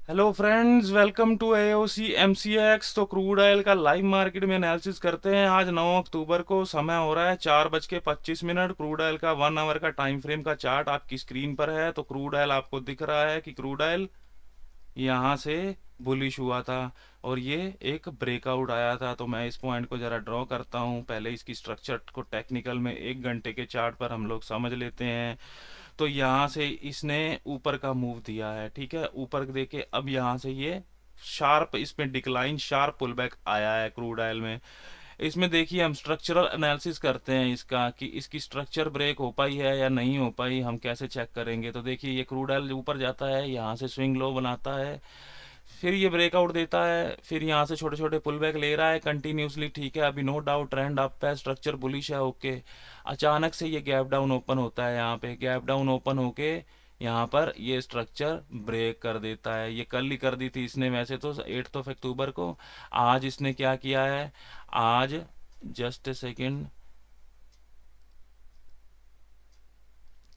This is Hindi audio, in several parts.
Hello friends, welcome to AOC MCX. तो क्रूड ऑयल का लाइव मार्केट में एनालिसिस करते हैं। आज 9 अक्टूबर को समय हो रहा है 4:25। क्रूड ऑयल का 1 आवर का टाइम फ्रेम का चार्ट आपकी स्क्रीन पर है। तो क्रूड ऑयल आपको दिख रहा है कि क्रूड ऑयल यहाँ से बुलिश हुआ था और ये एक ब्रेकआउट आया था। तो मैं इस पॉइंट को ज़रा ड्रॉ करता हूँ। पहले इसकी स्ट्रक्चर को टेक्निकल में 1 घंटे के चार्ट पर हम लोग समझ लेते हैं। तो यहाँ से इसने ऊपर का मूव दिया है, ठीक है। ऊपर देके अब यहाँ से ये शार्प, इसमें डिक्लाइन शार्प पुल बैक आया है क्रूड ऑयल में। इसमें देखिए, हम स्ट्रक्चरल एनालिसिस करते हैं इसका कि इसकी स्ट्रक्चर ब्रेक हो पाई है या नहीं हो पाई, हम कैसे चेक करेंगे। तो देखिए, ये क्रूड ऑयल ऊपर जाता है, यहाँ से स्विंग लो बनाता है, फिर ये ब्रेकआउट देता है, फिर यहाँ से छोटे छोटे पुल बैक ले रहा है कंटिन्यूसली, ठीक है। अभी नो डाउट ट्रेंड अप है, स्ट्रक्चर बुलिश है, ओके। अचानक से ये गैप डाउन ओपन होता है, यहाँ पे गैप डाउन ओपन होके यहाँ पर ये स्ट्रक्चर ब्रेक कर देता है। ये कल ही कर दी थी इसने वैसे तो 8 अक्टूबर को। आज इसने क्या किया है, आज जस्ट ए सेकेंड,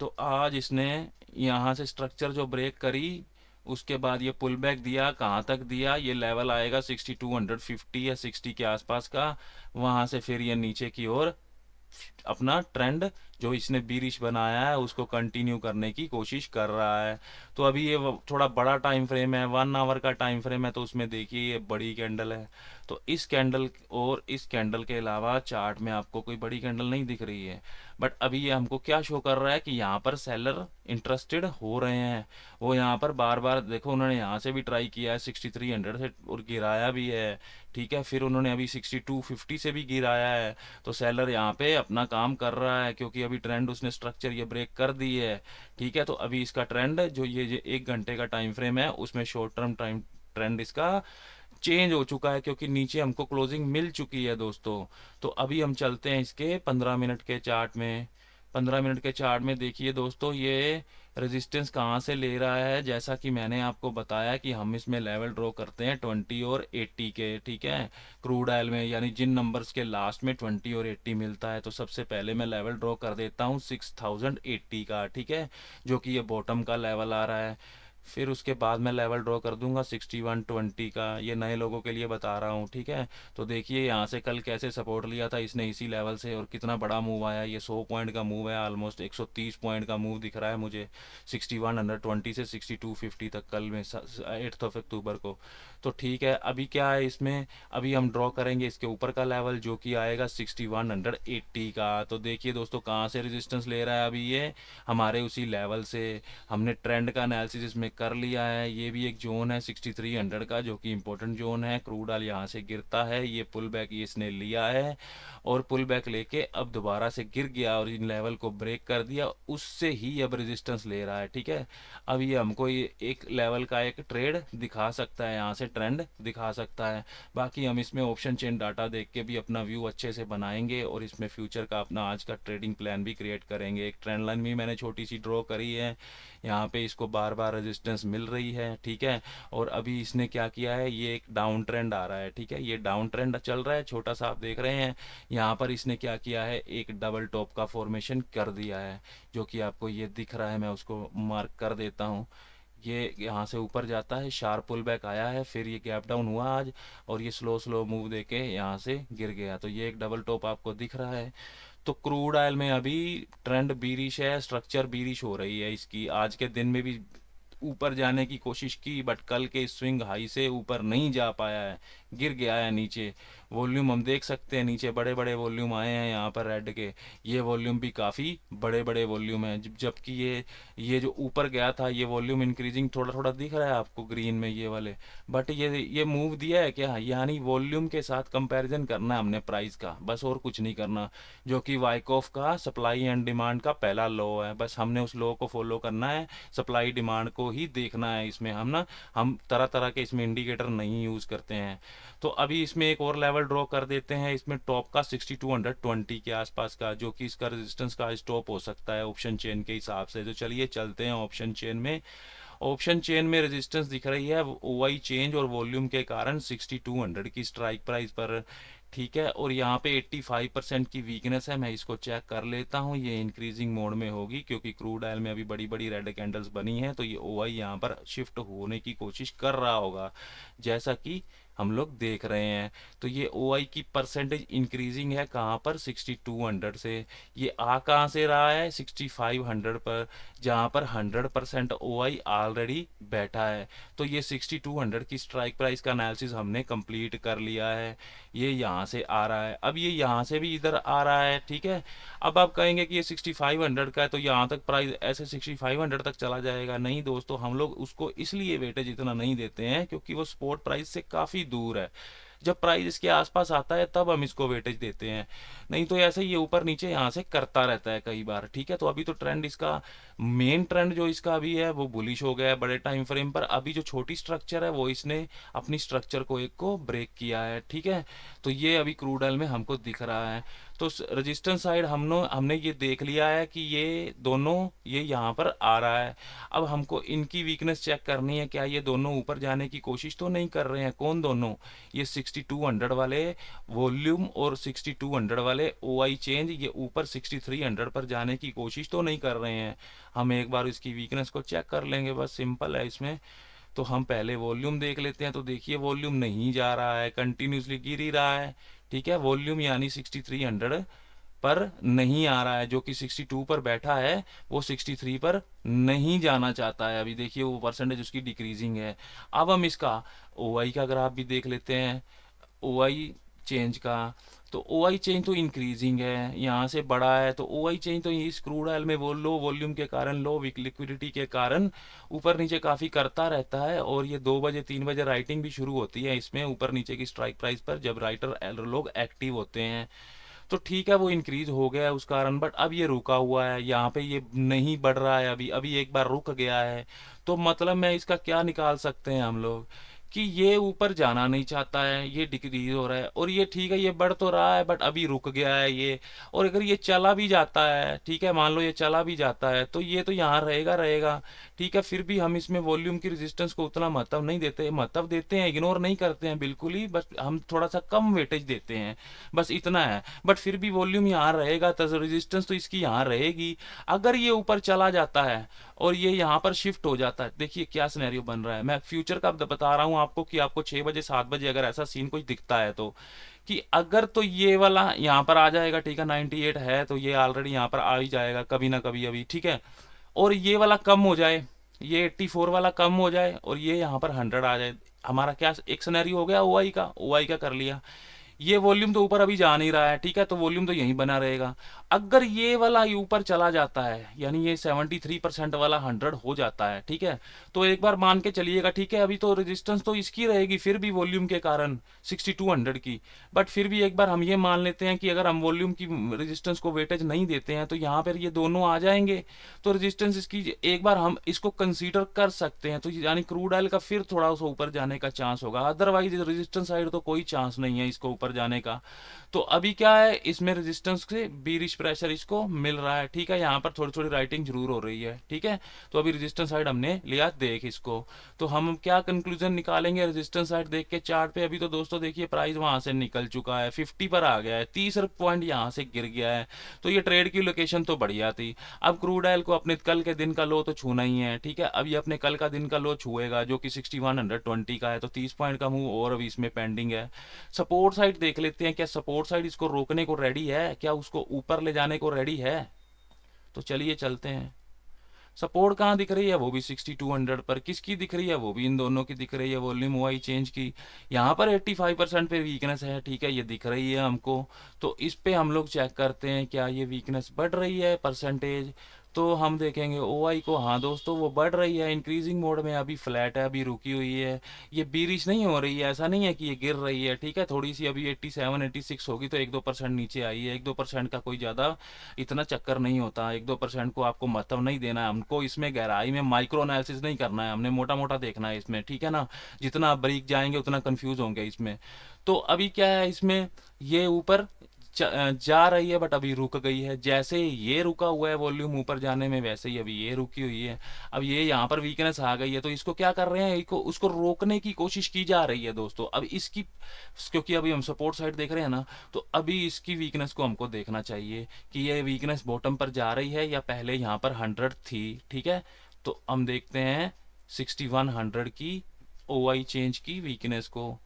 तो आज इसने यहाँ से स्ट्रक्चर जो ब्रेक करी, उसके बाद ये पुल बैक दिया। कहाँ तक दिया, ये लेवल आएगा 6250 या 60 के आसपास का। वहाँ से फिर ये नीचे की ओर अपना ट्रेंड जो इसने बीरिश बनाया है उसको कंटिन्यू करने की कोशिश कर रहा है। तो अभी ये थोड़ा बड़ा टाइम फ्रेम है, 1 आवर का टाइम फ्रेम है, तो उसमें देखिए ये बड़ी कैंडल है। तो इस कैंडल और इस कैंडल के अलावा चार्ट में आपको कोई बड़ी कैंडल नहीं दिख रही है। बट अभी ये हमको क्या शो कर रहा है कि यहाँ पर सेलर इंटरेस्टेड हो रहे हैं। वो यहाँ पर बार बार देखो, उन्होंने यहाँ से भी ट्राई किया है 6300 से और गिराया भी है, ठीक है। फिर उन्होंने अभी 6250 से भी गिराया है। तो सेलर यहाँ पे अपना काम कर रहा है, क्योंकि अभी ट्रेंड उसने स्ट्रक्चर ये ब्रेक कर दी है, ठीक है। तो अभी इसका ट्रेंड जो ये 1 घंटे का टाइम फ्रेम है उसमें शॉर्ट टर्म टाइम ट्रेंड इसका चेंज हो चुका है, क्योंकि नीचे हमको क्लोजिंग मिल चुकी है दोस्तों। तो अभी हम चलते हैं इसके 15 मिनट के चार्ट में। 15 मिनट के चार्ट में देखिए दोस्तों, ये रेजिस्टेंस कहाँ से ले रहा है। जैसा कि मैंने आपको बताया कि हम इसमें लेवल ड्रॉ करते हैं 20 और 80 के, ठीक है। क्रूड ऑयल में यानी जिन नंबर्स के लास्ट में 20 और 80 मिलता है, तो सबसे पहले मैं लेवल ड्रॉ कर देता हूँ 6080 का, ठीक है, जो कि ये बॉटम का लेवल आ रहा है। फिर उसके बाद मैं लेवल ड्रॉ कर दूंगा 6120 का। ये नए लोगों के लिए बता रहा हूँ, ठीक है। तो देखिए यहाँ से कल कैसे सपोर्ट लिया था इसने इसी लेवल से, और कितना बड़ा मूव आया। ये 100 पॉइंट का मूव है, ऑलमोस्ट 130 पॉइंट का मूव दिख रहा है मुझे 6120 से 6250 तक कल में 8 अक्टूबर को। तो ठीक है, अभी क्या है इसमें, अभी हम ड्रॉ करेंगे इसके ऊपर का लेवल जो कि आएगा 6180 का। तो देखिए दोस्तों, कहाँ से रेजिस्टेंस ले रहा है अभी ये, हमारे उसी लेवल से। हमने ट्रेंड का एनालिसिस इसमें कर लिया है। ये भी एक जोन है 6300 का, जो कि इंपॉर्टेंट जोन है। क्रूड ऑयल यहाँ से गिरता है, ये पुल बैक ये इसने लिया है, और पुल बैक लेके अब दोबारा से गिर गया और इन लेवल को ब्रेक कर दिया, उससे ही अब रेजिस्टेंस ले रहा है, ठीक है। अब ये हमको ये एक लेवल का एक ट्रेड दिखा सकता है, यहाँ से ट्रेंड दिखा सकता है। बाकी हम इसमें ऑप्शन चेन डाटा देख के भी अपना व्यू अच्छे से बनाएंगे, और इसमें फ्यूचर का अपना आज का ट्रेडिंग प्लान भी क्रिएट करेंगे। एक ट्रेंड लाइन भी मैंने छोटी सी ड्रॉ करी है, यहाँ पे इसको बार बार रेजिस्टेंस मिल रही है, ठीक है। और अभी इसने क्या किया है, ये एक डाउन ट्रेंड आ रहा है, ठीक है। ये डाउन ट्रेंड चल रहा है छोटा सा, आप देख रहे हैं। यहाँ पर इसने क्या किया है, एक डबल टॉप का फॉर्मेशन कर दिया है, जो कि आपको ये दिख रहा है। मैं उसको मार्क कर देता हूँ। ये यहाँ से ऊपर जाता है, शार्प पुल बैक आया है, फिर ये गैप डाउन हुआ आज, और ये स्लो स्लो मूव देके यहाँ से गिर गया। तो ये एक डबल टॉप आपको दिख रहा है। तो क्रूड ऑयल में अभी ट्रेंड बीरिश है, स्ट्रक्चर बीरिश हो रही है इसकी। आज के दिन में भी ऊपर जाने की कोशिश की, बट कल के स्विंग हाई से ऊपर नहीं जा पाया है, गिर गया है नीचे। वॉल्यूम हम देख सकते हैं, नीचे बड़े बड़े वॉल्यूम आए हैं यहाँ पर रेड के। ये वॉल्यूम भी काफ़ी बड़े बड़े वॉल्यूम हैं, जबकि ये जो ऊपर गया था, ये वॉल्यूम इंक्रीजिंग थोड़ा थोड़ा दिख रहा है आपको ग्रीन में ये वाले। बट ये मूव दिया है क्या, यानी वॉल्यूम के साथ कंपैरिजन करना है हमने प्राइस का, बस और कुछ नहीं करना। जो कि वाइकॉफ का सप्लाई एंड डिमांड का पहला लॉ है, बस हमने उस लॉ को फॉलो करना है, सप्लाई डिमांड को ही देखना है इसमें। हम तरह तरह के इसमें इंडिकेटर नहीं यूज़ करते हैं। तो अभी इसमें एक और लेवल ड्रॉ कर देते हैं, इसमें टॉप का 6220 के आसपास का, जो कि इसका रेजिस्टेंस का स्टॉप हो सकता है ऑप्शन चेन के हिसाब से। तो चलिए चलते हैं ऑप्शन चेन में। ऑप्शन चेन में रेजिस्टेंस दिख रही है ओवाई चेंज और वॉल्यूम के कारण 6200 की स्ट्राइक प्राइस पर, ठीक है। और यहाँ पे 85% की वीकनेस है, मैं इसको चेक कर लेता हूँ। ये इंक्रीजिंग मोड में होगी क्योंकि क्रूड ऑयल में अभी बड़ी बड़ी रेड कैंडल्स बनी हैं, तो ये ओआई यहाँ पर शिफ्ट होने की कोशिश कर रहा होगा, जैसा कि हम लोग देख रहे हैं। तो ये ओआई की परसेंटेज इंक्रीजिंग है कहाँ पर, 6200 से। ये आ कहाँ से रहा है, 6500 पर, जहाँ पर 100% ओआई ऑलरेडी बैठा है। तो ये 6200 की स्ट्राइक प्राइस का एनालिसिस हमने कंप्लीट कर लिया है। ये यहाँ से आ रहा है, अब ये यहाँ से भी इधर आ रहा है, ठीक है। अब आप कहेंगे कि ये 6500 का है तो यहाँ तक प्राइस ऐसे 6500 तक चला जाएगा। नहीं दोस्तों, हम लोग उसको इसलिए वेटेज इतना नहीं देते हैं क्योंकि वो स्पॉट प्राइस से काफ़ी दूर है। जब प्राइस इसके आसपास आता है तब हम इसको वेटेज देते हैं, नहीं तो ऐसे ये ऊपर नीचे यहाँ से करता रहता है कई बार, ठीक है। तो अभी तो ट्रेंड इसका, मेन ट्रेंड जो इसका अभी है वो बुलिश हो गया है बड़े टाइम फ्रेम पर। अभी जो छोटी स्ट्रक्चर है वो इसने अपनी स्ट्रक्चर को एक को ब्रेक किया है, ठीक है। तो ये अभी क्रूड ऑयल में हमको दिख रहा है। तो रेजिस्टेंस साइड हमने ये देख लिया है कि ये दोनों ये यहाँ पर आ रहा है। अब हमको इनकी वीकनेस चेक करनी है, क्या ये दोनों ऊपर जाने की कोशिश तो नहीं कर रहे हैं। कौन दोनों, ये 6200 वाले वॉल्यूम और 6200 वाले ओआई चेंज, ये ऊपर 6300 पर जाने की कोशिश तो नहीं कर रहे हैं। हम एक बार इसकी वीकनेस को चेक कर लेंगे, बस सिंपल है इसमें। तो हम पहले वॉल्यूम देख लेते हैं। तो देखिए वॉल्यूम नहीं जा रहा है, कंटिन्यूसली गिर ही रहा है, ठीक है। वॉल्यूम यानी 6300 पर नहीं आ रहा है, जो कि 62 पर बैठा है वो 63 पर नहीं जाना चाहता है। अभी देखिए वो परसेंटेज उसकी डिक्रीजिंग है। अब हम इसका ओआई का ग्राफ भी देख लेते हैं, ओआई चेंज का। तो ओआई चेंज तो इंक्रीजिंग है, यहाँ से बड़ा है। तो ओआई चेंज तो इस क्रूड ऑयल में वो लो वॉल्यूम के कारण, लो लिक्विडिटी के कारण ऊपर नीचे काफ़ी करता रहता है। और ये 2 बजे 3 बजे राइटिंग भी शुरू होती है इसमें ऊपर नीचे की स्ट्राइक प्राइस पर, जब राइटर लोग एक्टिव होते हैं। तो ठीक है वो इंक्रीज हो गया है उस कारण, बट अब ये रुका हुआ है, यहाँ पे ये नहीं बढ़ रहा है। अभी अभी एक बार रुक गया है। तो मतलब मैं इसका क्या निकाल सकते हैं हम लोग कि ये ऊपर जाना नहीं चाहता है, ये डिक्रीज हो रहा है। और ये ठीक है ये बढ़ तो रहा है बट अभी रुक गया है ये। और अगर ये चला भी जाता है, ठीक है, मान लो ये चला भी जाता है, तो ये तो यहाँ रहेगा रहेगा, ठीक है। फिर भी हम इसमें वॉल्यूम की रेजिस्टेंस को उतना महत्व नहीं देते, महत्व देते हैं, इग्नोर नहीं करते हैं बिल्कुल ही, बस हम थोड़ा सा कम वेटेज देते हैं, बस इतना है। बट फिर भी वॉल्यूम यहाँ रहेगा तो रेजिस्टेंस तो इसकी यहाँ रहेगी। अगर ये ऊपर चला जाता है और ये यहाँ पर शिफ्ट हो जाता है, देखिए क्या सिनेरियो बन रहा है। मैं फ्यूचर का बता रहा हूँ आपको कि आपको 6 बजे 7 बजे अगर ऐसा सीन कोई दिखता है तो, कि अगर तो ये वाला यहाँ पर आ जाएगा, ठीक है, 98 है तो ये ऑलरेडी यहाँ पर आ ही जाएगा कभी ना कभी अभी, ठीक है। और ये वाला कम हो जाए, ये 84 वाला कम हो जाए और ये यहाँ पर 100 आ जाए, हमारा क्या एक सिनेरियो हो गया ओआई का कर लिया। ये वॉल्यूम तो ऊपर अभी जा नहीं रहा है, ठीक है, तो वॉल्यूम तो यहीं बना रहेगा। अगर ये वाला ऊपर चला जाता है, यानी ये 73% वाला 100 हो जाता है, ठीक है, तो एक बार मान के चलिएगा, ठीक है, अभी तो रेजिस्टेंस तो इसकी रहेगी फिर भी वॉल्यूम के कारण 6200 की। बट फिर भी एक बार हम ये मान लेते हैं कि अगर हम वॉल्यूम की रेजिस्टेंस को वेटेज नहीं देते हैं तो यहाँ पर ये दोनों आ जाएंगे। तो रेजिस्टेंस इसकी एक बार हम इसको कंसीडर कर सकते हैं, तो यानी क्रूड ऑयल का फिर थोड़ा सा ऊपर जाने का चांस होगा। अदरवाइज रेजिस्टेंस साइड तो कोई चांस नहीं है इसको ऊपर जाने का। तो अभी क्या है, इसमें रेजिस्टेंस से बीरिश प्रेशर इसको मिल रहा है, ठीक है। यहाँ पर थोड़ी थोड़ी राइटिंग जरूर हो रही है, ठीक है। तो अभी रेजिस्टेंस साइड हमने लिया देख इसको। तो हम क्या कंक्लूजन निकालेंगे रेजिस्टेंस साइड देख के चार्ट पे। अभी तो दोस्तों देखिए प्राइस वहां से निकल चुका है, 50 पर आ गया है, 30 पॉइंट यहाँ से गिर गया है। तो ये ट्रेड की लोकेशन तो बढ़िया थी। अब क्रूड ऑयल को अपने कल के दिन का लो तो छूना ही है, ठीक है। अब ये अपने कल का दिन का लो छुएगा जो कि 6120 का है, तो 30 पॉइंट का मूव और अभी इसमें पेंडिंग है। सपोर्ट साइड देख लेते हैं, क्या सपोर्ट साइड इसको रोकने को रेडी है, क्या उसको ऊपर ले जाने को रेडी है। तो चलिए चलते हैं। सपोर्ट कहाँ दिख रही है, वो भी 6200 पर। किसकी दिख रही है, वो भी इन दोनों की दिख रही है, वॉल्यूम ओआई चेंज की। यहाँ पर 85% पे वीकनेस है, ठीक है, ये दिख रही है हमको। तो इस पे हम लोग चेक करते हैं क्या ये वीकनेस बढ़ रही है परसेंटेज। तो हम देखेंगे ओआई को, हाँ दोस्तों वो बढ़ रही है, इंक्रीजिंग मोड में, अभी फ्लैट है, अभी रुकी हुई है। ये बीरिश नहीं हो रही है, ऐसा नहीं है कि ये गिर रही है, ठीक है। थोड़ी सी अभी 87 86 होगी तो 1-2% नीचे आई है। 1-2% का कोई ज़्यादा इतना चक्कर नहीं होता, 1-2% को आपको महत्व नहीं देना है। हमको इसमें गहराई में माइक्रो एनालिसिस नहीं करना है, हमने मोटा मोटा देखना है इसमें, ठीक है ना। जितना आप बारीक जाएंगे उतना कंफ्यूज होंगे इसमें। तो अभी क्या है इसमें, ये ऊपर जा रही है बट अभी रुक गई है। जैसे ये रुका हुआ है वॉल्यूम ऊपर जाने में, वैसे ही अभी ये रुकी हुई है। अब ये यहाँ पर वीकनेस आ गई है, तो इसको क्या कर रहे हैं, इसको उसको रोकने की कोशिश की जा रही है दोस्तों। अब इसकी, क्योंकि अभी हम सपोर्ट साइड देख रहे हैं ना, तो अभी इसकी वीकनेस को हमको देखना चाहिए कि ये वीकनेस बॉटम पर जा रही है या पहले यहाँ पर 100 थी। ठीक है, तो हम देखते हैं 6100 की OI चेंज की वीकनेस को।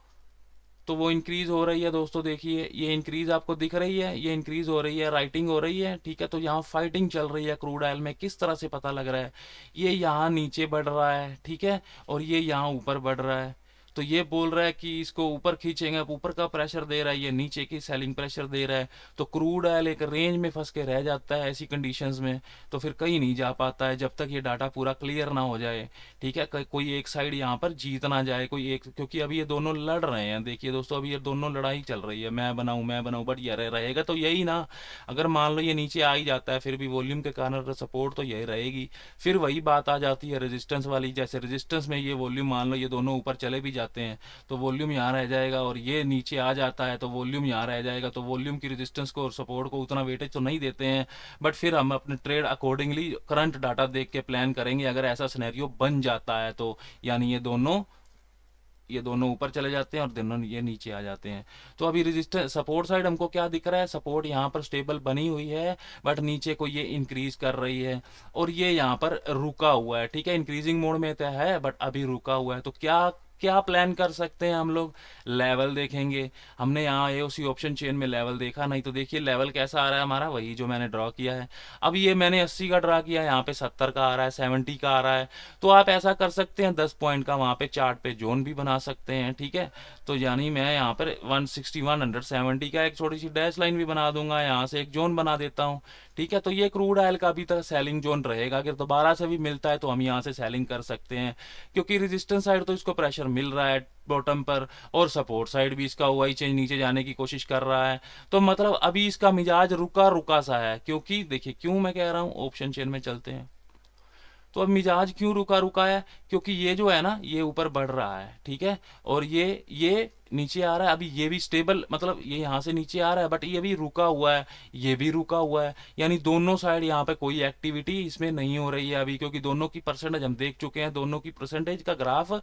तो वो इंक्रीज हो रही है दोस्तों, देखिए ये इंक्रीज आपको दिख रही है, ये इंक्रीज हो रही है, राइटिंग हो रही है। ठीक है, तो यहाँ फाइटिंग चल रही है क्रूड ऑयल में। किस तरह से पता लग रहा है, ये यहाँ नीचे बढ़ रहा है, ठीक है, और ये यहाँ ऊपर बढ़ रहा है। तो ये बोल रहा है कि इसको ऊपर खींचेंगे, ऊपर का प्रेशर दे रहा है, ये नीचे की सेलिंग प्रेशर दे रहा है। तो क्रूड ऑयल एक रेंज में फंस के रह जाता है ऐसी कंडीशंस में, तो फिर कहीं नहीं जा पाता है जब तक ये डाटा पूरा क्लियर ना हो जाए। ठीक है, कोई एक साइड यहाँ पर जीत ना जाए, कोई एक, क्योंकि अभी ये दोनों लड़ रहे हैं। देखिए दोस्तों, अभी ये दोनों लड़ाई चल रही है, मैं बनाऊं, बट ये रहेगा तो यही ना। अगर मान लो ये नीचे आ ही जाता है, फिर भी वॉल्यूम के कारण सपोर्ट तो यही रहेगी। फिर वही बात आ जाती है रेजिस्टेंस वाली, जैसे रेजिस्टेंस में ये वॉल्यूम मान लो ये दोनों ऊपर चले भी जाते हैं तो वॉल्यूम यहाँ रह जाएगा, और ये नीचे आ जाता है तो वॉल्यूम यहाँ रह जाएगा। तो वॉल्यूम की रेजिस्टेंस को और सपोर्ट को उतना वेटेज तो नहीं देते हैं, बट फिर हम अपने ट्रेड अकॉर्डिंगली करंट डाटा देख के प्लान करेंगे अगर ऐसा सिनेरियो बन जाता है तो। यानी ये दोनों ऊपर चले जाते हैं और दोनों ये नीचे आ जाते हैं। तो अभी रेजिस्टेंस सपोर्ट साइड हमको क्या दिख रहा है, सपोर्ट यहाँ पर स्टेबल बनी हुई है, बट नीचे को ये इंक्रीज कर रही है और ये यहाँ पर रुका हुआ है। ठीक है, इंक्रीजिंग मोड में तो है बट अभी रुका हुआ है। तो क्या क्या प्लान कर सकते हैं हम लोग, लेवल देखेंगे। हमने यहाँ AOC ऑप्शन चेन में लेवल देखा नहीं, तो देखिए लेवल कैसा आ रहा है हमारा, वही जो मैंने ड्रॉ किया है। अब ये मैंने 80 का ड्रा किया है, यहाँ पे 70 का आ रहा है, 70 का आ रहा है। तो आप ऐसा कर सकते हैं 10 पॉइंट का वहाँ पे चार्ट पे जोन भी बना सकते हैं। ठीक है, तो यानी मैं यहाँ पर 160 का एक छोटी सी डैश लाइन भी बना दूंगा, यहाँ से एक जोन बना देता हूँ। ठीक है, तो ये क्रूड ऑयल का अभी तक सेलिंग जोन रहेगा। अगर दोबारा से भी मिलता है तो हम यहाँ से सेलिंग कर सकते हैं, क्योंकि रेजिस्टेंस साइड तो इसको प्रेशर मिल रहा है बॉटम पर, और सपोर्ट साइड भी इसका OI चेंज नीचे जाने की कोशिश कर रहा है। तो मतलब अभी इसका मिजाज रुका रुका सा है, क्योंकि देखिए क्यों मैं कह रहा हूँ, ऑप्शन चेन में चलते हैं। तो अब मिजाज क्यों रुका रुका है, क्योंकि ये जो है ना ये ऊपर बढ़ रहा है, ठीक है, और ये नीचे आ रहा है। अभी ये भी स्टेबल, मतलब ये यहाँ से नीचे आ रहा है बट ये भी रुका हुआ है, ये भी रुका हुआ है। यानी दोनों साइड यहाँ पे कोई एक्टिविटी इसमें नहीं हो रही है अभी, क्योंकि दोनों की परसेंटेज हम देख चुके हैं, दोनों की परसेंटेज का ग्राफ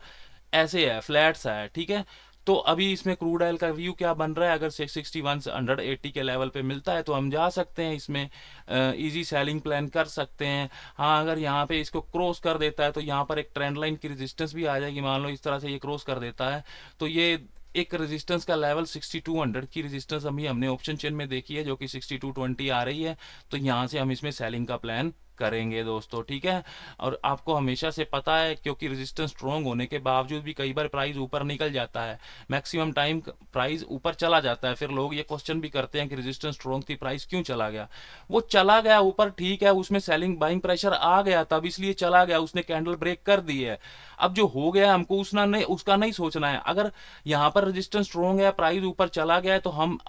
ऐसे है, फ्लैट सा है। ठीक है, तो अभी इसमें क्रूड ऑयल का व्यू क्या बन रहा है, अगर 661 के लेवल पे मिलता है तो हम जा सकते हैं इसमें, इजी सेलिंग प्लान कर सकते हैं। हाँ, अगर यहाँ पे इसको क्रॉस कर देता है तो यहाँ पर एक ट्रेंड लाइन की रेजिस्टेंस भी आ जाएगी। मान लो इस तरह से ये क्रॉस कर देता है तो ये एक रेजिस्टेंस का लेवल 6200 की रेजिस्टेंस अभी हमने ऑप्शन चेन में देखी है, जो कि 6220 आ रही है। तो यहाँ से हम इसमें सेलिंग का प्लान करेंगे दोस्तों। ठीक है, और आपको हमेशा से पता है, क्योंकि रेजिस्टेंस स्ट्रॉन्ग होने के बावजूद भी कई बार प्राइस ऊपर निकल जाता है, मैक्सिमम टाइम प्राइस ऊपर चला जाता है। फिर लोग ये क्वेश्चन भी करते हैं कि रेजिस्टेंस स्ट्रॉन्ग थी, प्राइस क्यों चला गया। वो चला गया ऊपर, ठीक है, उसमें सेलिंग बाइंग प्रेशर आ गया तब इसलिए चला गया, उसने कैंडल ब्रेक कर दी है। अब जो हो गया हमको उसका नहीं सोचना है। अगर यहाँ पर रेजिस्टेंस स्ट्रॉन्ग है, प्राइस ऊपर चला गया है, तो हम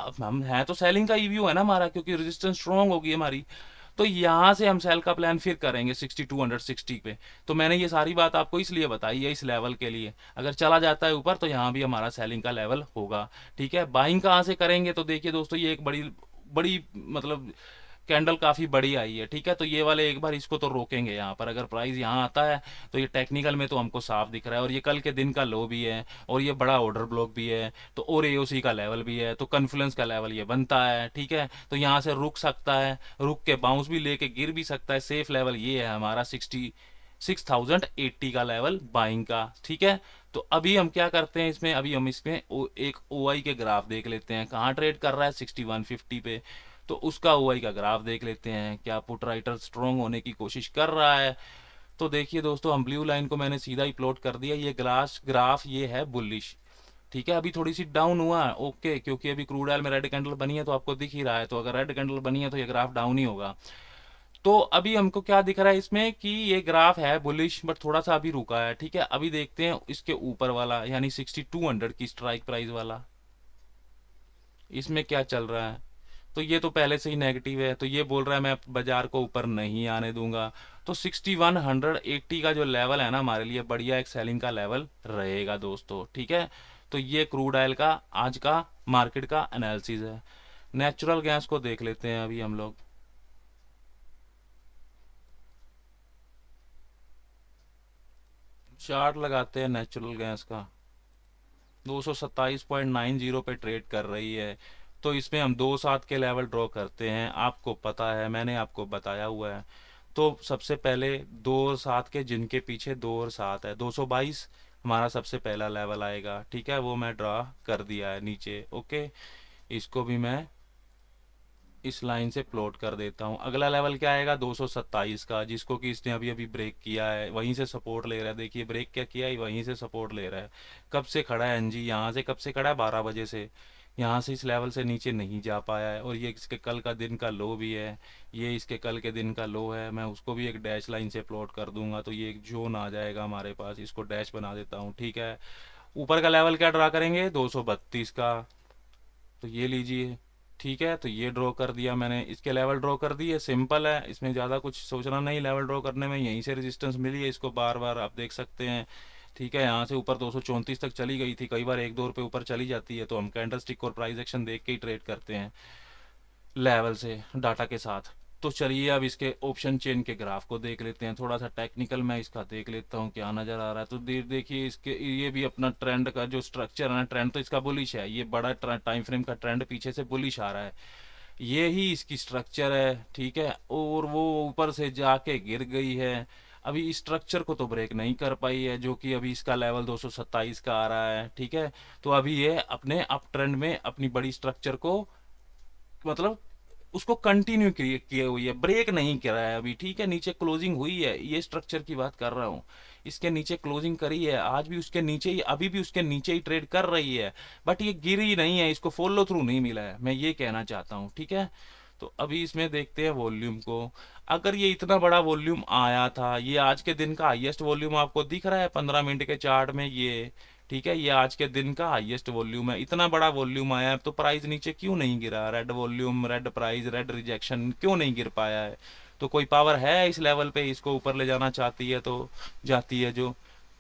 है तो सेलिंग का ईव्यू है ना हमारा, क्योंकि रेजिस्टेंस स्ट्रॉन्ग होगी हमारी। तो यहां से हम सेल का प्लान फिर करेंगे 6260 पे। तो मैंने ये सारी बात आपको इसलिए बताई है, इस लेवल के लिए। अगर चला जाता है ऊपर तो यहाँ भी हमारा सेलिंग का लेवल होगा। ठीक है, बाइंग कहाँ से करेंगे, तो देखिए दोस्तों, ये एक बड़ी बड़ी मतलब कैंडल काफी बड़ी आई है। ठीक है, तो ये वाले एक बार इसको तो रोकेंगे यहाँ पर। अगर प्राइस यहाँ आता है तो ये टेक्निकल में तो हमको साफ दिख रहा है, और ये कल के दिन का लो भी है, और ये बड़ा ऑर्डर ब्लॉक भी है, तो और AOC का लेवल भी है, तो कॉन्फ्लुएंस का लेवल ये बनता है। ठीक है, तो यहाँ से रुक सकता है, रुक के बाउंस भी लेके गिर भी सकता है। सेफ लेवल ये है हमारा 6080 का लेवल बाइंग का। ठीक है, तो अभी हम क्या करते हैं इसमें, अभी हम इसमें एक OI के ग्राफ देख लेते हैं, कहाँ ट्रेड कर रहा है 6150 पे। तो उसका OI का ग्राफ देख लेते हैं, क्या पुट राइटर स्ट्रॉन्ग होने की कोशिश कर रहा है। तो देखिए दोस्तों, हम ब्लू लाइन को मैंने सीधा ही प्लॉट कर दिया, ये ग्राफ ये है बुलिश। ठीक है, अभी थोड़ी सी डाउन हुआ, ओके, क्योंकि अभी क्रूड ऑयल में रेड कैंडल बनी है तो आपको दिख ही रहा है, तो अगर रेड कैंडल बनी है तो ये ग्राफ डाउन ही होगा। तो अभी हमको क्या दिख रहा है इसमें कि ये ग्राफ है बुलिश, बट थोड़ा सा अभी रुका है। ठीक है, अभी देखते हैं इसके ऊपर वाला, यानी 6200 की स्ट्राइक प्राइस वाला, इसमें क्या चल रहा है। तो ये तो पहले से ही नेगेटिव है, तो ये बोल रहा है मैं बाजार को ऊपर नहीं आने दूंगा। तो 6180 का जो लेवल है ना हमारे लिए बढ़िया एक सेलिंग का लेवल रहेगा दोस्तों। ठीक है, तो ये क्रूड ऑयल का आज का मार्केट का एनालिसिस है। नेचुरल गैस को देख लेते हैं अभी हम लोग। चार्ट लगाते हैं नेचुरल गैस का, 227.90 पे ट्रेड कर रही है। तो इसमें हम 2.7 के लेवल ड्रॉ करते हैं, आपको पता है, मैंने आपको बताया हुआ है। तो सबसे पहले 2.7 के, जिनके पीछे 2 और 7 है, 222 हमारा सबसे पहला लेवल आएगा, ठीक है, वो मैं ड्रा कर दिया है नीचे। ओके, इसको भी मैं इस लाइन से प्लॉट कर देता हूँ। अगला लेवल क्या आएगा, 227 का, जिसको कि इसने अभी अभी ब्रेक किया है, वहीं से सपोर्ट ले रहा है। देखिए ब्रेक क्या किया है, वहीं से सपोर्ट ले रहा है। कब से खड़ा है एनजी, यहाँ से कब से खड़ा है, 12 बजे से। यहाँ से इस लेवल से नीचे नहीं जा पाया है, और ये इसके कल का दिन का लो भी है, ये इसके कल के दिन का लो है। मैं उसको भी एक डैश लाइन से प्लॉट कर दूंगा, तो ये एक जोन आ जाएगा हमारे पास। इसको डैश बना देता हूँ, ठीक है। ऊपर का लेवल क्या ड्रा करेंगे, 232 का, तो ये लीजिए, ठीक है। तो ये ड्रॉ कर दिया मैंने, इसके लेवल ड्रॉ कर दिए, सिंपल है, इसमें ज़्यादा कुछ सोचना नहीं लेवल ड्रॉ करने में। यहीं से रेजिस्टेंस मिली है, इसको बार बार आप देख सकते हैं, ठीक है। यहाँ से ऊपर 234 तक चली गई थी, कई बार 1-2 रुपये ऊपर चली जाती है, तो हम कैंडल स्टिक और प्राइस एक्शन देख के ही ट्रेड करते हैं लेवल से, डाटा के साथ। तो चलिए अब इसके ऑप्शन चेन के ग्राफ को देख लेते हैं, थोड़ा सा टेक्निकल मैं इसका देख लेता हूँ क्या नज़र आ रहा है। तो देखिए इसके, ये भी अपना ट्रेंड का जो स्ट्रक्चर है ना, ट्रेंड तो इसका बुलिश है, ये बड़ा टाइम फ्रेम का ट्रेंड पीछे से बुलिश आ रहा है, ये ही इसकी स्ट्रक्चर है, ठीक है। और वो ऊपर से जाके गिर गई है, अभी इस स्ट्रक्चर को तो ब्रेक नहीं कर पाई है, जो कि अभी इसका लेवल 227 का आ रहा है, ठीक है। तो अभी ये अपने अप ट्रेंड में अपनी बड़ी स्ट्रक्चर को, मतलब उसको कंटिन्यू किए हुई है, ब्रेक नहीं करा है अभी, ठीक है। नीचे क्लोजिंग हुई है, ये स्ट्रक्चर की बात कर रहा हूँ, इसके नीचे क्लोजिंग करी है, आज भी उसके नीचे ही, अभी भी उसके नीचे ही ट्रेड कर रही है, बट ये गिरी नहीं है, इसको फॉलो थ्रू नहीं मिला है, मैं ये कहना चाहता हूँ, ठीक है। तो अभी इसमें देखते हैं वॉल्यूम को। अगर ये इतना बड़ा वॉल्यूम आया था, ये आज के दिन का हाईएस्ट वॉल्यूम आपको दिख रहा है 15 मिनट के चार्ट में, ये ठीक है, ये आज के दिन का हाईएस्ट वॉल्यूम है। इतना बड़ा वॉल्यूम आया है, तो प्राइस नीचे क्यों नहीं गिरा, red volume, red price, red rejection क्यों नहीं गिर पाया है। तो कोई पावर है इस लेवल पे, इसको ऊपर ले जाना चाहती है तो जाती है जो।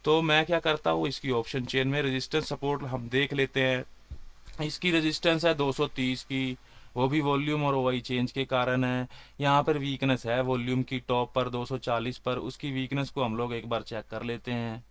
तो मैं क्या करता हूँ, इसकी ऑप्शन चेन में रेजिस्टेंस सपोर्ट हम देख लेते हैं। इसकी रेजिस्टेंस है 230 की, वो भी वॉल्यूम और ओवाई चेंज के कारण है। यहाँ पर वीकनेस है वॉल्यूम की, टॉप पर 240 पर, उसकी वीकनेस को हम लोग एक बार चेक कर लेते हैं।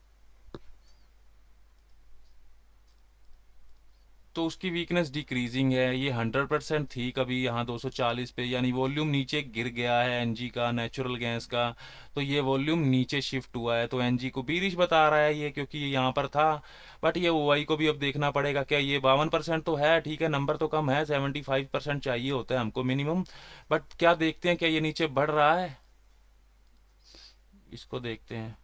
तो उसकी वीकनेस डिक्रीजिंग है, ये 100% थी कभी यहाँ 240 पे, यानी वॉल्यूम नीचे गिर गया है एनजी का, नेचुरल गैस का। तो ये वॉल्यूम नीचे शिफ्ट हुआ है, तो एनजी को बीरिश बता रहा है ये, क्योंकि ये यहाँ पर था। बट ये ओआई को भी अब देखना पड़ेगा, क्या ये 52% तो है, ठीक है, नंबर तो कम है, 75% चाहिए होता है हमको मिनिमम। बट क्या देखते हैं, क्या ये नीचे बढ़ रहा है, इसको देखते हैं।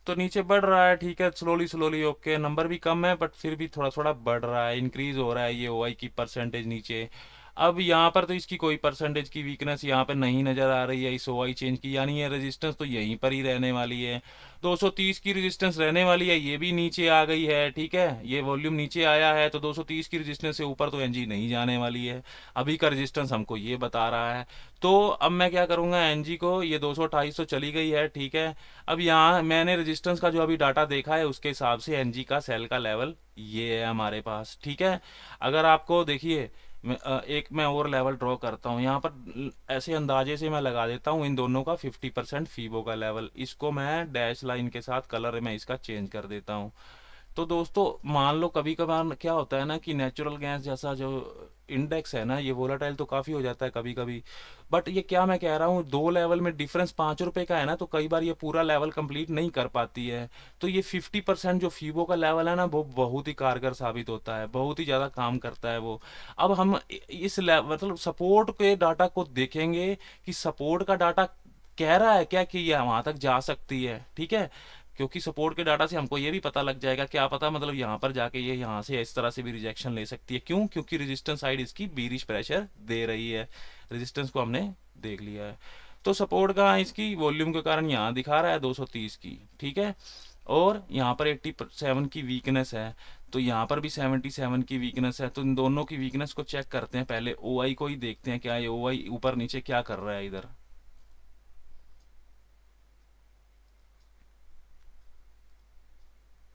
तो नीचे बढ़ रहा है, ठीक है, स्लोली स्लोली, ओके, नंबर भी कम है बट फिर भी थोड़ा थोड़ा बढ़ रहा है, इंक्रीज हो रहा है ये ओआई की परसेंटेज नीचे। अब यहाँ पर तो इसकी कोई परसेंटेज की वीकनेस यहाँ पर नहीं नजर आ रही है इस ओआई चेंज की, यानी ये रेजिस्टेंस तो यहीं पर ही रहने वाली है, 230 की रेजिस्टेंस रहने वाली है। ये भी नीचे आ गई है, ठीक है, ये वॉल्यूम नीचे आया है, तो 230 की रेजिस्टेंस से ऊपर तो एनजी नहीं जाने वाली है, अभी का रेजिस्टेंस हमको ये बता रहा है। तो अब मैं क्या करूंगा, एनजी को, ये 228 तो चली गई है, ठीक है। अब यहाँ मैंने रेजिस्टेंस का जो अभी डाटा देखा है, उसके हिसाब से एनजी का सेल का लेवल ये है हमारे पास, ठीक है। अगर आपको देखिए, एक मैं और लेवल ड्रॉ करता हूँ यहाँ पर, ऐसे अंदाजे से मैं लगा देता हूँ इन दोनों का 50% फीबो का लेवल, इसको मैं डैश लाइन के साथ कलर में इसका चेंज कर देता हूँ। तो दोस्तों मान लो कभी कभार क्या होता है ना, कि नेचुरल गैस जैसा जो इंडेक्स है ना, ये वोलाटाइल तो काफ़ी हो जाता है कभी कभी। बट ये क्या मैं कह रहा हूँ, दो लेवल में डिफरेंस 5 रुपए का है ना, तो कई बार ये पूरा लेवल कंप्लीट नहीं कर पाती है। तो ये 50% जो फीबो का लेवल है ना, वो बहुत ही कारगर साबित होता है, बहुत ही ज़्यादा काम करता है वो। अब हम इस मतलब सपोर्ट के डाटा को देखेंगे, कि सपोर्ट का डाटा कह रहा है क्या कि ये वहां तक जा सकती है, ठीक है। क्योंकि सपोर्ट के डाटा से हमको ये भी पता लग जाएगा, क्या पता मतलब यहाँ पर जाके ये यहाँ से इस तरह से भी रिजेक्शन ले सकती है, क्यों, क्योंकि रेजिस्टेंस साइड इसकी बीरिश प्रेशर दे रही है, रेजिस्टेंस को हमने देख लिया है। तो सपोर्ट का इसकी वॉल्यूम के कारण यहाँ दिखा रहा है 230 की, ठीक है, और यहाँ पर 87 की वीकनेस है, तो यहाँ पर भी 77 की वीकनेस है। तो इन दोनों की वीकनेस को चेक करते हैं, पहले ओआई को ही देखते हैं, क्या ये ओआई ऊपर नीचे क्या कर रहा है इधर।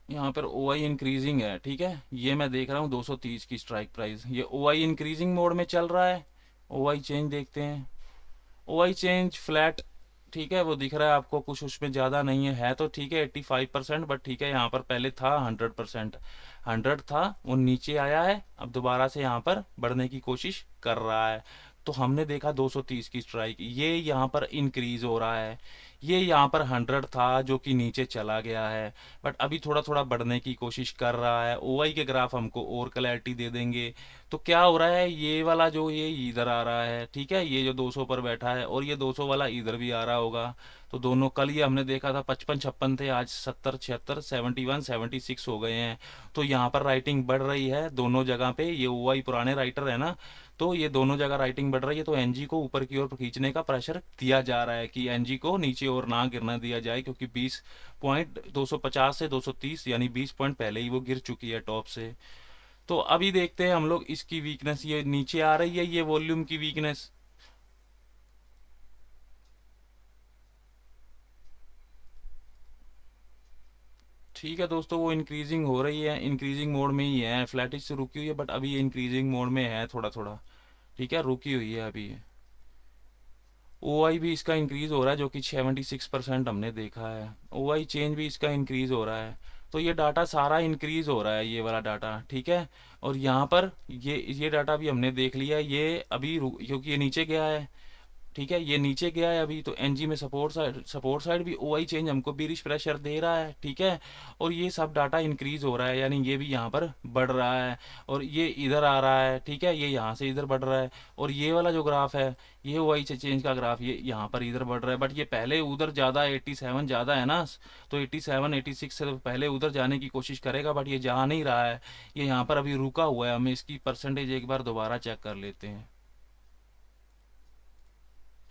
यहाँ पर ओ आई इंक्रीजिंग है, ठीक है। ये मैं देख रहा हूँ 230 की स्ट्राइक प्राइस, ये ओ आई इंक्रीजिंग मोड में चल रहा है। ओ आई चेंज देखते हैं। ओ आई चेंज फ्लैट, ठीक है, वो दिख रहा है आपको, कुछ उसमें ज़्यादा नहीं है तो ठीक है 85%, बट ठीक है यहाँ पर पहले था 100%, 100 था, वो नीचे आया है, अब दोबारा से यहाँ पर बढ़ने की कोशिश कर रहा है। तो हमने देखा 230 की स्ट्राइक, ये यहाँ पर इंक्रीज हो रहा है। ये यहाँ पर 100 था जो कि नीचे चला गया है, बट अभी थोड़ा थोड़ा बढ़ने की कोशिश कर रहा है। ओ आई के ग्राफ हमको और क्लैरिटी दे देंगे। तो क्या हो रहा है, ये वाला जो ये इधर आ रहा है, ठीक है, ये जो 200 पर बैठा है, और ये 200 वाला इधर भी आ रहा होगा। तो दोनों कल ये हमने देखा था 55-56 थे, आज 70-76, 71-76 हो गए हैं। तो यहाँ पर राइटिंग बढ़ रही है दोनों जगह पे, ये ओ आई पुराने राइटर है ना, तो ये दोनों जगह राइटिंग बढ़ रही है। तो एनजी को ऊपर की ओर खींचने का प्रेशर दिया जा रहा है कि एनजी को नीचे और ना गिरना दिया जाए, क्योंकि 20 पॉइंट 250 से 230 यानी 20 पॉइंट पहले ही वो गिर चुकी है टॉप से। तो अभी देखते हैं हम लोग इसकी वीकनेस, ये नीचे आ रही है, ये वॉल्यूम की वीकनेस। ठीक है दोस्तों, वो इंक्रीजिंग हो रही है, इंक्रीजिंग मोड में ही है, फ्लैटिश से रुकी हुई है, बट अभी ये इंक्रीजिंग मोड में है थोड़ा थोड़ा, ठीक है, रुकी हुई है अभी। ओ आई भी इसका इंक्रीज हो रहा है, जो कि 76% हमने देखा है। ओ आई चेंज भी इसका इंक्रीज हो रहा है। तो ये डाटा सारा इंक्रीज हो रहा है, ये वाला डाटा, ठीक है। और यहाँ पर ये डाटा भी हमने देख लिया, ये अभी क्योंकि ये नीचे गया है, ठीक है, ये नीचे गया है अभी, तो एनजी में सपोर्ट साइड भी ओ आई चेंज हमको बीरिश प्रेशर दे रहा है, ठीक है। और ये सब डाटा इंक्रीज हो रहा है, यानी ये भी यहाँ पर बढ़ रहा है, और ये इधर आ रहा है, ठीक है, ये यहाँ से इधर बढ़ रहा है। और ये वाला जो ग्राफ है, ये ओ आई चेंज का ग्राफ, ये यहाँ पर इधर बढ़ रहा है, बट ये पहले उधर ज़्यादा 87 ज़्यादा है ना, तो 87 86 से पहले उधर जाने की कोशिश करेगा, बट ये जा नहीं रहा है, ये यहाँ पर अभी रुका हुआ है। हमें इसकी परसेंटेज एक बार दोबारा चेक कर लेते हैं।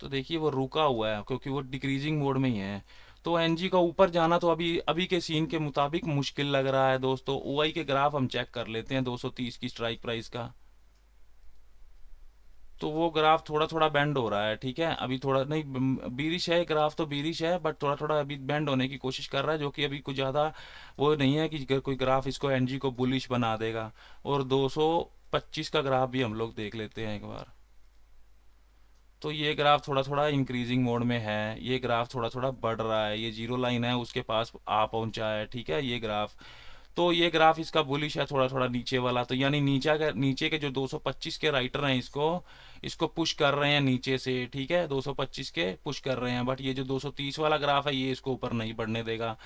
तो देखिए वो रुका हुआ है क्योंकि वो डिक्रीजिंग मोड में ही है। तो एनजी का ऊपर जाना तो अभी अभी के सीन के मुताबिक मुश्किल लग रहा है दोस्तों। ओआई के ग्राफ हम चेक कर लेते हैं 230 की स्ट्राइक प्राइस का। तो वो ग्राफ थोड़ा थोड़ा बेंड हो रहा है, ठीक है, अभी थोड़ा नहीं, बीरिश है ग्राफ, तो बीरिश है, बट थोड़ा थोड़ा अभी बेंड होने की कोशिश कर रहा है, जो कि अभी कुछ ज़्यादा वो नहीं है कि कोई ग्राफ इसको एनजी को बुलिश बना देगा। और 225 का ग्राफ भी हम लोग देख लेते हैं एक बार। तो ये ग्राफ थोड़ा थोड़ा इंक्रीजिंग मोड में है, ये ग्राफ थोड़ा थोड़ा बढ़ रहा है, ये जीरो लाइन है उसके पास आ पहुंचा है, ठीक है, ये ग्राफ। तो ये ग्राफ इसका बुलिश है थोड़ा थोड़ा नीचे वाला, तो यानी नीचे के जो 225 के राइटर हैं, इसको इसको पुश कर रहे हैं नीचे से, ठीक है, 225 के पुश कर रहे हैं, बट ये जो 230 वाला ग्राफ है, ये इसको ऊपर नहीं बढ़ने देगा।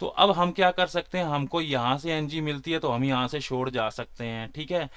तो अब हम क्या कर सकते हैं, हमको यहाँ से एनजी मिलती है तो हम यहाँ से शोर जा सकते हैं, ठीक है।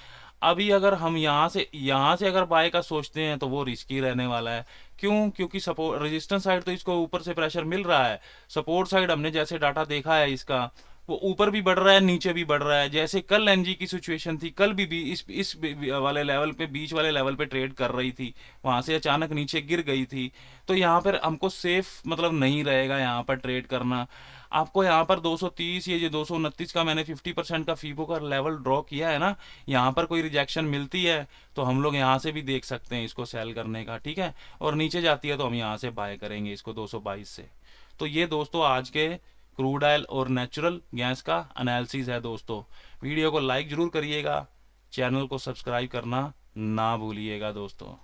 अभी अगर हम यहाँ से अगर बाय का सोचते हैं तो वो रिस्की रहने वाला है। क्यों? क्योंकि सपोर्ट रेजिस्टेंस साइड तो इसको ऊपर से प्रेशर मिल रहा है, सपोर्ट साइड हमने जैसे डाटा देखा है इसका, वो ऊपर भी बढ़ रहा है, नीचे भी बढ़ रहा है। जैसे कल एनजी की सिचुएशन थी, कल भी वाले लेवल पे, बीच वाले लेवल पे ट्रेड कर रही थी, वहां से अचानक नीचे गिर गई थी। तो यहाँ पर हमको सेफ मतलब नहीं रहेगा यहाँ पर ट्रेड करना। आपको यहाँ पर 230, ये जो 229 का मैंने 50% का फीबो का लेवल ड्रॉ किया है ना, यहाँ पर कोई रिजेक्शन मिलती है तो हम लोग यहाँ से भी देख सकते हैं इसको सेल करने का, ठीक है। और नीचे जाती है तो हम यहाँ से बाय करेंगे इसको 222 से। तो ये दोस्तों आज के क्रूड ऑयल और नेचुरल गैस का एनालिसिस है दोस्तों। वीडियो को लाइक जरूर करिएगा, चैनल को सब्सक्राइब करना ना भूलिएगा दोस्तों।